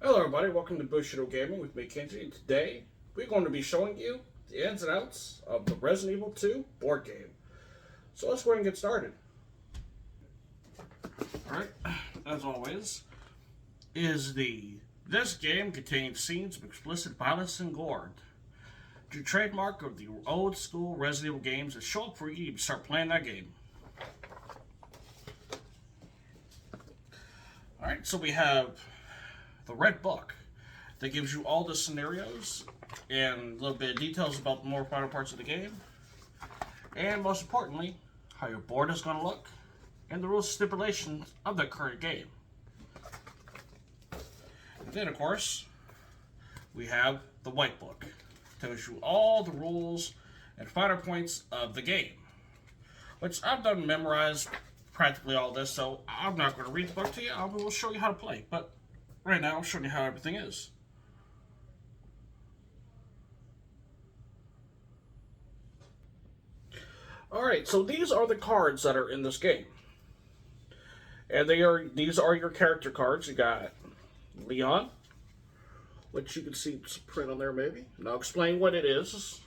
Hello everybody, welcome to Bushido Gaming with me, Kenji, and today we're going to be showing you the ins and outs of the Resident Evil 2 board game. So let's go ahead and get started. Alright, as always, this game contains scenes of explicit violence and gore. The trademark of the old school Resident Evil games is show up for you to start playing that game. Alright, so we have the Red Book that gives you all the scenarios and a little bit of details about the more final parts of the game, and most importantly, how your board is going to look and the rules and stipulations of the current game. And then, of course, we have the White Book. It tells you all the rules and final points of the game, which I've done memorize practically all this, so I'm not going to read the book to you. I will show you how to play, but right now I'm showing you how everything is. Alright, so these are the cards that are in this game. And these are your character cards. You got Leon, which you can see some print on there maybe. And I'll explain what it is.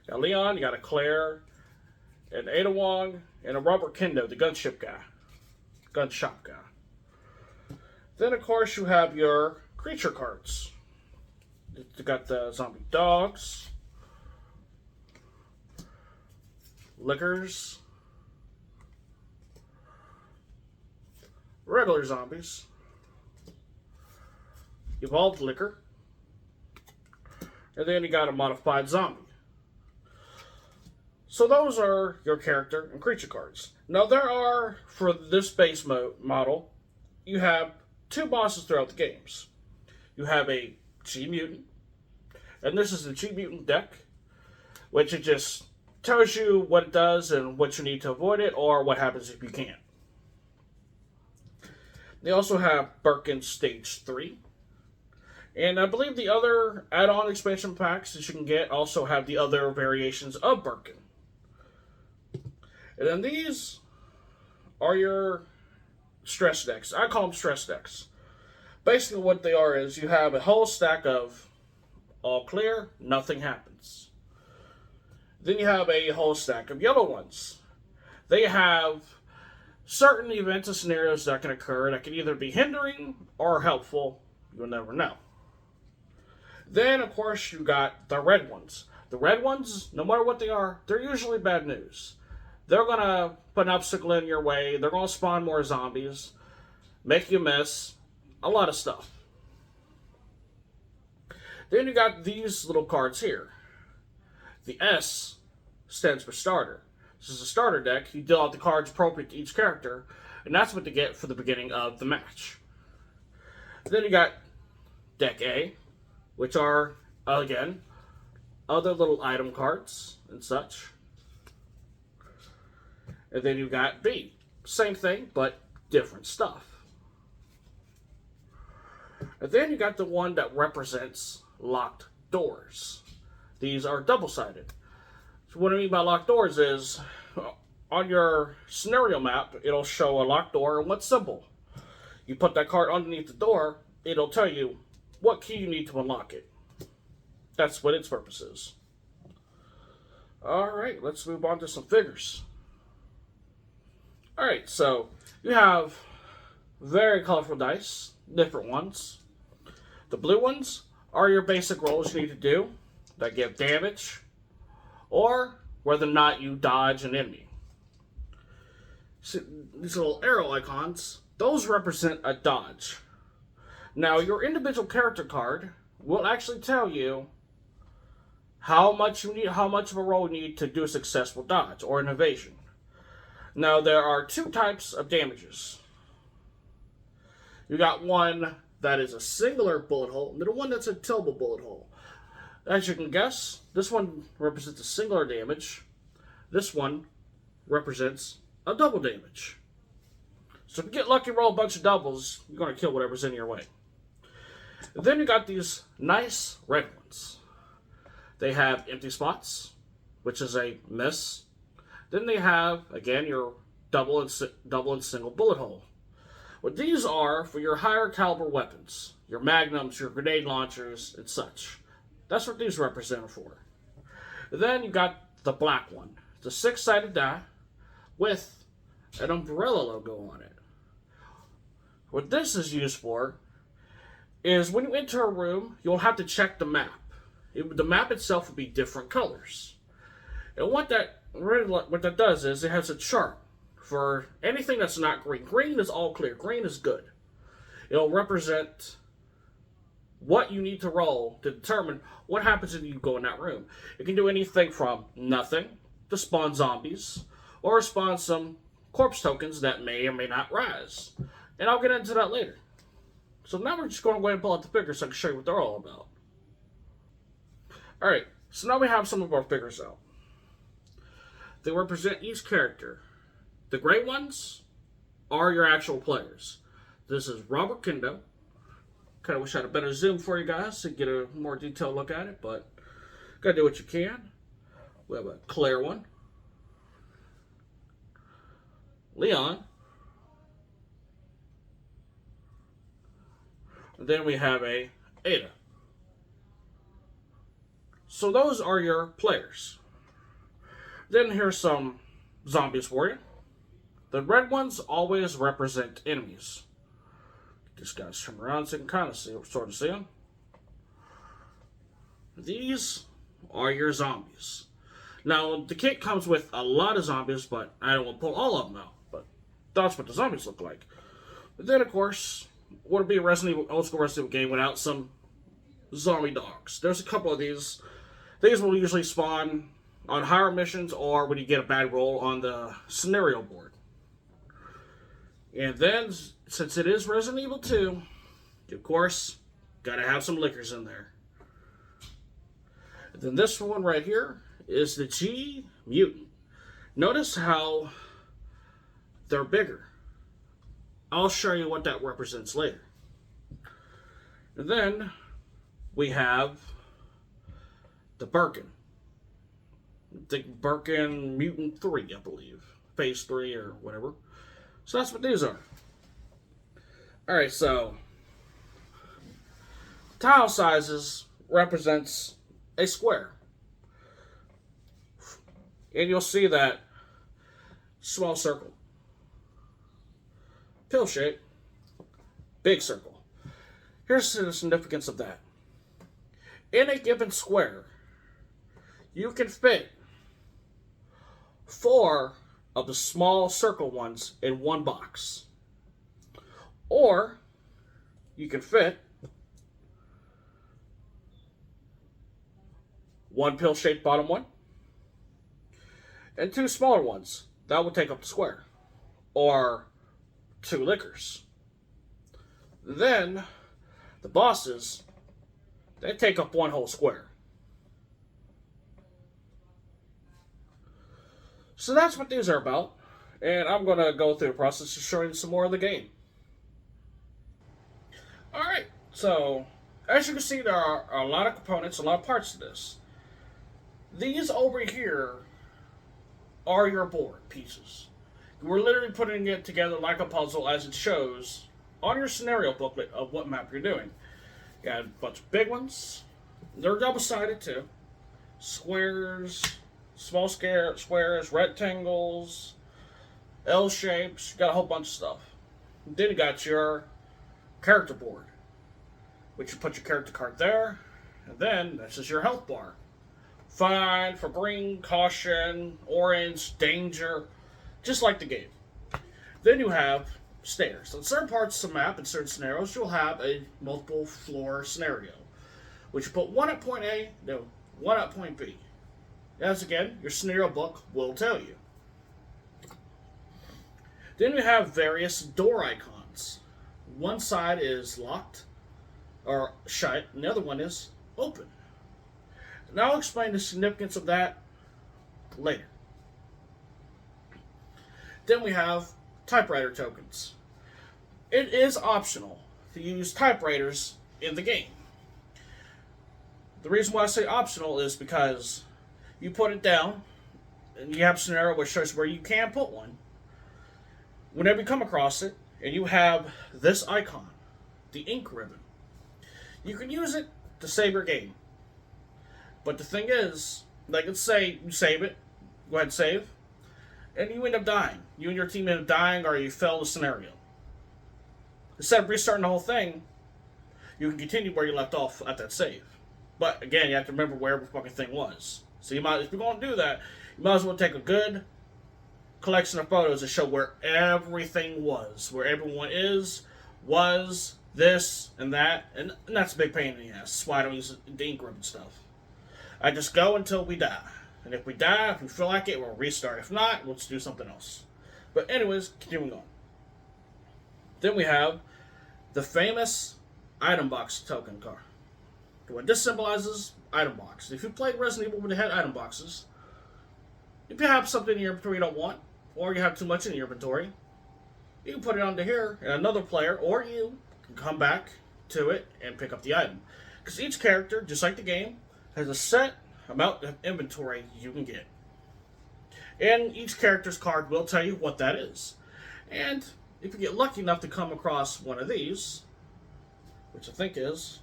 You got Leon, you got a Claire, an Ada Wong, and a Robert Kendo, the gun shop guy. Then, of course, you have your creature cards. You got the zombie dogs, lickers, regular zombies, evolved liquor, and then you got a modified zombie. So those are your character and creature cards. Now there are, for this base model, you have two bosses throughout the games. You have a G Mutant, and this is the G Mutant deck, which it just tells you what it does and what you need to avoid it, or what happens if you can't. They also have Birkin Stage 3, and I believe the other add-on expansion packs that you can get also have the other variations of Birkin. And then these are your stress decks. I call them stress decks. Basically what they are is you have a whole stack of all clear, nothing happens. Then you have a whole stack of yellow ones. They have certain events and scenarios that can occur that can either be hindering or helpful. You'll never know. Then, of course, you got the red ones. The red ones, no matter what they are, they're usually bad news. They're going to put an obstacle in your way. They're going to spawn more zombies, make you miss a lot of stuff. Then you got these little cards here. The S stands for starter. This is a starter deck. You deal out the cards appropriate to each character, and that's what you get for the beginning of the match. Then you got deck A, which are, again, other little item cards and such. And then you got B. Same thing, but different stuff. And then you got the one that represents locked doors. These are double-sided. So what I mean by locked doors is, on your scenario map, it'll show a locked door and what symbol. You put that card underneath the door, it'll tell you what key you need to unlock it. That's what its purpose is. Alright, let's move on to some figures. Alright, so you have very colorful dice, different ones. The blue ones are your basic rolls you need to do that give damage, or whether or not you dodge an enemy. So these little arrow icons, those represent a dodge. Now, your individual character card will actually tell you how much of a roll you need to do a successful dodge or an evasion. Now, there are two types of damages. You got one that is a singular bullet hole, and then one that's a tillable bullet hole. As you can guess, this one represents a singular damage. This one represents a double damage. So if you get lucky, roll a bunch of doubles, you're going to kill whatever's in your way. And then you got these nice red ones. They have empty spots, which is a miss. Then they have, again, your double and single bullet hole. What these are for your higher caliber weapons. your magnums, your grenade launchers, and such. That's what these represent for. Then you got the black one. It's a six-sided die with an umbrella logo on it. What this is used for is when you enter a room, you'll have to check the map. The map itself will be different colors. And what that does is it has a chart for anything that's not green. Green is all clear. Green is good. It'll represent what you need to roll to determine what happens if you go in that room. It can do anything from nothing to spawn zombies or spawn some corpse tokens that may or may not rise. And I'll get into that later. So now we're just going to go ahead and pull out the figures so I can show you what they're all about. Alright, so now we have some of our figures out. They represent each character. The gray ones are your actual players. This is Robert Kendo. Kind of wish I had a better zoom for you guys to get a more detailed look at it, but gotta do what you can. We have a Claire one. Leon. And then we have a Ada. So those are your players. Then here's some zombies for you. The red ones always represent enemies. Just gotta turn around so you can kind of sort of see them. These are your zombies. Now, the kit comes with a lot of zombies, but I don't want to pull all of them out. But that's what the zombies look like. But then, of course, would it be a old school Resident Evil game without some zombie dogs? There's a couple of these. These will usually spawn on higher missions or when you get a bad roll on the scenario board. And then, since it is Resident Evil 2, of course, gotta have some lickers in there. And then this one right here is the G Mutant. Notice how they're bigger. I'll show you what that represents later. And then we have the Birkin. The Birkin Mutant 3, I believe. Phase 3 or whatever. So that's what these are. Alright, so tile sizes represents a square. And you'll see that small circle. Pill shape. Big circle. Here's the significance of that. In a given square, you can fit 4 of the small circle ones in one box. Or you can fit 1 pill-shaped bottom one and 2 smaller ones. That would take up the square. Or 2 liquors. Then the bosses, they take up 1 whole square. So that's what these are about, and I'm going to go through the process of showing you some more of the game. Alright, so as you can see, there are a lot of components, a lot of parts to this. These over here are your board pieces. We're literally putting it together like a puzzle as it shows on your scenario booklet of what map you're doing. You got a bunch of big ones. They're double-sided too. Squares, small squares, rectangles, L shapes. You got a whole bunch of stuff. Then you got your character board, which you put your character card there, and then this is your health bar. Fine for green, caution, orange, danger, just like the game. Then you have stairs. On certain parts of the map, in certain scenarios, you'll have a multiple floor scenario, which you put one at point A, no, one at point B. As again, your scenario book will tell you. Then you have various door icons. One side is locked or shut, and the other one is open. And I'll explain the significance of that later. Then we have typewriter tokens. It is optional to use typewriters in the game. The reason why I say optional is because you put it down, and you have a scenario which shows where you can put one. Whenever you come across it, and you have this icon, the ink ribbon, You can use it to save your game. But the thing is, like, let's say you save it, go ahead and save, and you end up dying. You and your team end up dying, or you fail the scenario. Instead of restarting the whole thing, you can continue where you left off at that save. But again, you have to remember where every fucking thing was. So you might, if you're going to do that, you might as well take a good collection of photos to show where everything was, where everyone is, was, this, and that, and that's a big pain in the ass. That's why I don't use the ink grip and stuff. I just go until we die. And if we die, if we feel like it, we'll restart. If not, we'll just do something else. But anyways, continuing on. Then we have the famous item box token card. What this symbolizes, item box. If you played Resident Evil when they had item boxes, if you have something in your inventory you don't want, or you have too much in your inventory, you can put it onto here, and another player, or you, can come back to it and pick up the item. Because each character, just like the game, has a set amount of inventory you can get. And each character's card will tell you what that is. And if you get lucky enough to come across one of these, which I think is,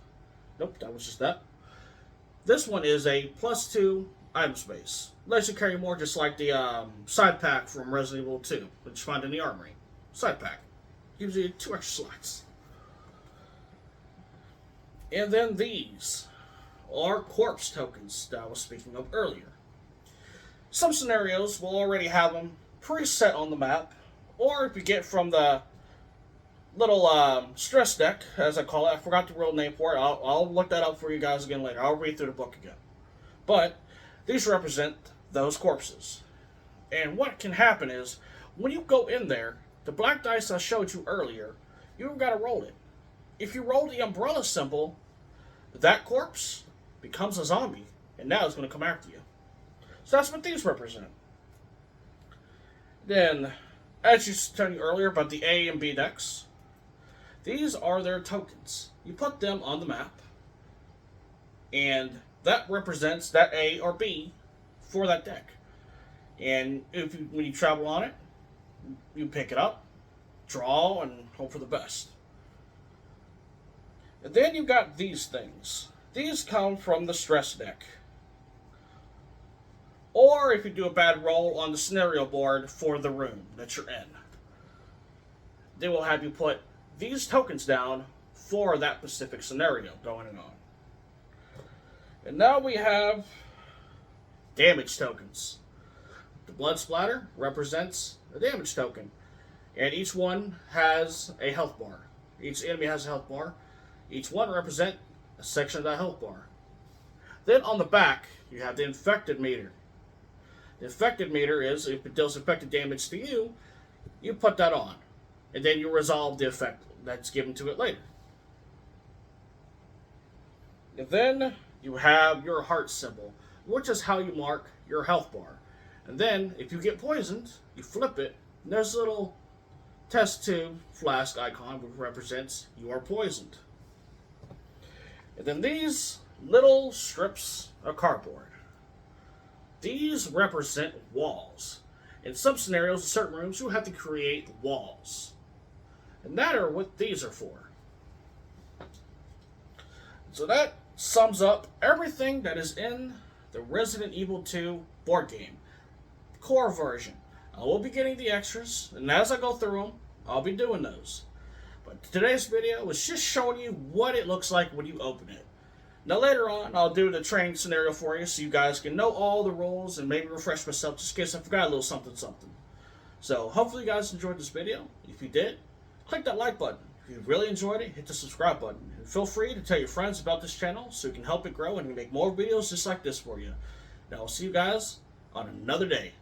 nope, that was just that. This one is a +2 item space. Lets you carry more, just like the side pack from Resident Evil 2, which you find in the armory. Side pack. Gives you 2 extra slots. And then these are corpse tokens that I was speaking of earlier. Some scenarios will already have them preset on the map, or if you get from the little stress deck, as I call it, I forgot the real name for it, I'll look that up for you guys again later. I'll read through the book again. But these represent those corpses. And what can happen is, when you go in there, the black dice I showed you earlier, you've got to roll it. If you roll the umbrella symbol, that corpse becomes a zombie, and now it's going to come after you. So that's what these represent. Then, as you told you earlier about the A and B decks, these are their tokens. You put them on the map, and that represents that A or B for that deck. And when you travel on it, you pick it up, draw, and hope for the best. And then you've got these things. These come from the stress deck. Or if you do a bad roll on the scenario board for the room that you're in, they will have you put these tokens down for that specific scenario going on. And now we have damage tokens. The blood splatter represents a damage token, and each one has a health bar. Each enemy has a health bar. Each one represents a section of that health bar. Then on the back, you have the infected meter. The infected meter is, if it deals infected damage to you, you put that on. And then you resolve the effect that's given to it later. And then you have your heart symbol, which is how you mark your health bar. And then, if you get poisoned, you flip it, and there's a little test tube flask icon which represents you are poisoned. And then these little strips of cardboard. These represent walls. In some scenarios, in certain rooms, you have to create walls. And that are what these are for. So that sums up everything that is in the Resident Evil 2 board game. Core version. I will be getting the extras, and as I go through them, I'll be doing those. But today's video was just showing you what it looks like when you open it. Now later on, I'll do the training scenario for you so you guys can know all the rules and maybe refresh myself just in case I forgot a little something. So hopefully you guys enjoyed this video. If you did, click that like button. If you really enjoyed it, hit the subscribe button. And feel free to tell your friends about this channel so we can help it grow and make more videos just like this for you. Now I'll see you guys on another day.